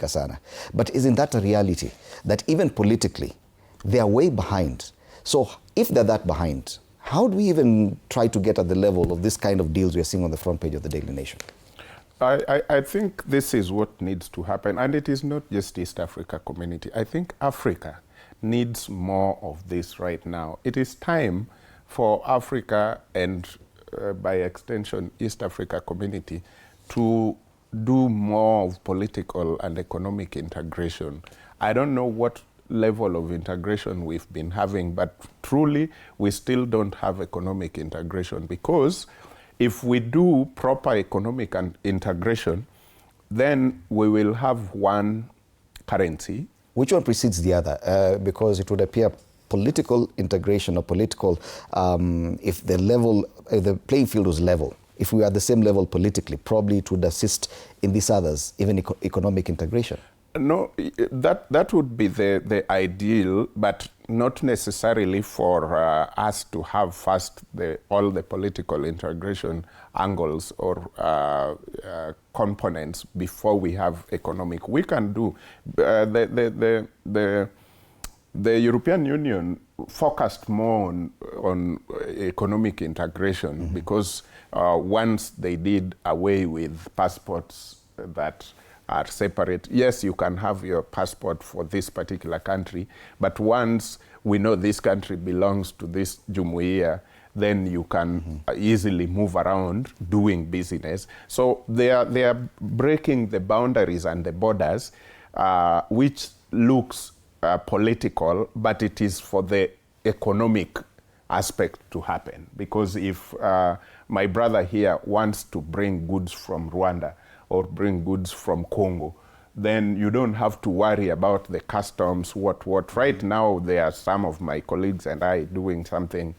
Sana. But isn't that a reality? That even politically, they are way behind. So if they're that behind, how do we even try to get at the level of this kind of deals we are seeing on the front page of the Daily Nation? I think this is what needs to happen. And it is not just East Africa community. I think Africa needs more of this right now. It is time for Africa and by extension East Africa community to do more of political and economic integration. I don't know what level of integration we've been having, but truly we still don't have economic integration, because if we do proper economic integration, then we will have one currency. Which one precedes the other? Because it would appear political integration or political, if the playing field was level, if we are at the same level politically, probably it would assist in these others, even economic integration. No, that would be the ideal, but not necessarily for us to have first all the political integration angles or components before we have economic. We can do the European Union focused more on economic integration, because once they did away with passports that are separate. Yes, you can have your passport for this particular country, but once we know this country belongs to this Jumuiya, then you can easily move around doing business. So they are breaking the boundaries and the borders, which looks political, but it is for the economic aspect to happen. Because if my brother here wants to bring goods from Rwanda or bring goods from Congo, then you don't have to worry about the customs, what. Right now, there are some of my colleagues and I doing something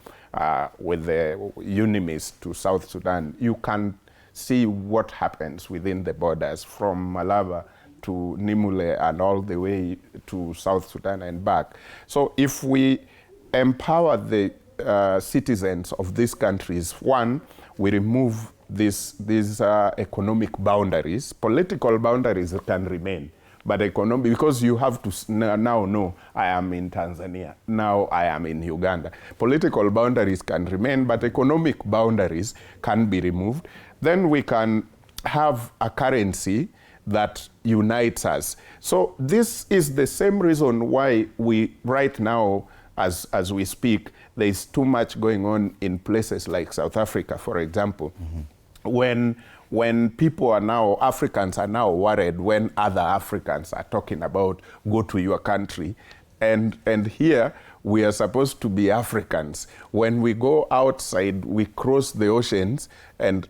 with the UNIMIS to South Sudan. You can see what happens within the borders from Malaba to Nimule and all the way to South Sudan and back. So if we empower the citizens of these countries, one, we remove these economic boundaries. Political boundaries can remain, but economic, because you have to now know I am in Tanzania, now I am in Uganda. Political boundaries can remain, but economic boundaries can be removed. Then we can have a currency that unites us. So this is the same reason why we right now, as we speak, there is too much going on in places like South Africa, for example. When people are now, Africans are now worried when other Africans are talking about go to your country. And here we are supposed to be Africans. When we go outside, we cross the oceans and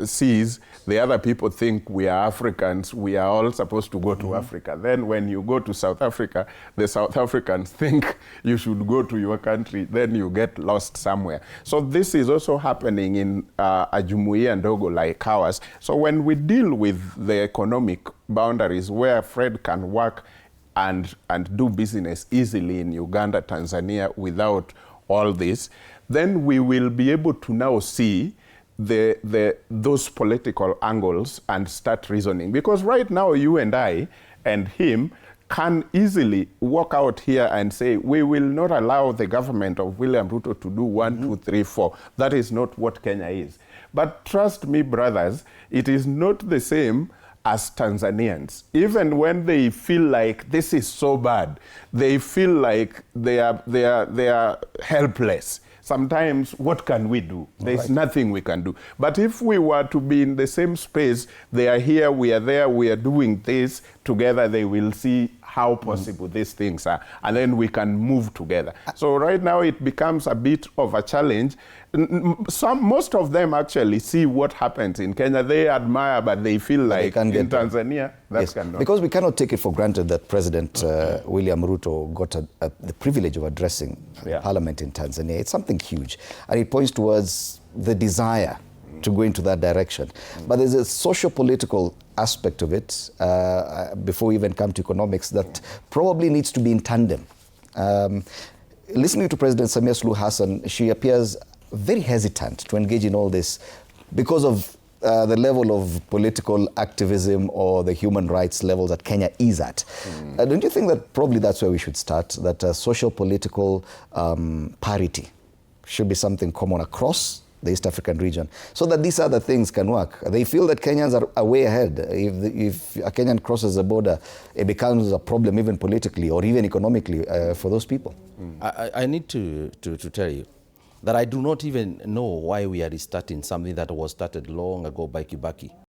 seas, the other people think we are Africans. We are all supposed to go to Africa. Then when you go to South Africa, the South Africans think you should go to your country. Then you get lost somewhere. So this is also happening in a Jumuiya Ndogo like ours. So when we deal with the economic boundaries where Fred can work and do business easily in Uganda, Tanzania, without all this, then we will be able to now see those political angles and start reasoning. Because right now, you and I and him can easily walk out here and say, we will not allow the government of William Ruto to do 1, 2, 3, 4. That is not what Kenya is. But trust me, brothers, it is not the same as Tanzanians. Even when they feel like this is so bad, they feel like they are helpless. Sometimes, what can we do? There's nothing we can do. But if we were to be in the same space, they are here, we are there, we are doing this together, they will see how possible these things are. And then we can move together. So right now it becomes a bit of a challenge. Most of them actually see what happens in Kenya. They admire, but they feel like in Tanzania, that cannot. Because we cannot take it for granted that President William Ruto got the privilege of addressing Parliament in Tanzania. It's something huge. And it points towards the desire to go into that direction. But there's a socio-political aspect of it, before we even come to economics, that probably needs to be in tandem. Listening to President Samia Suluhu Hassan, she appears very hesitant to engage in all this because of the level of political activism or the human rights level that Kenya is at. Don't you think that probably that's where we should start, that social political parity should be something common across the East African region, so that these other things can work? They feel that Kenyans are way ahead. If a Kenyan crosses the border, it becomes a problem even politically or even economically for those people. I need to tell you that I do not even know why we are restarting something that was started long ago by Kibaki.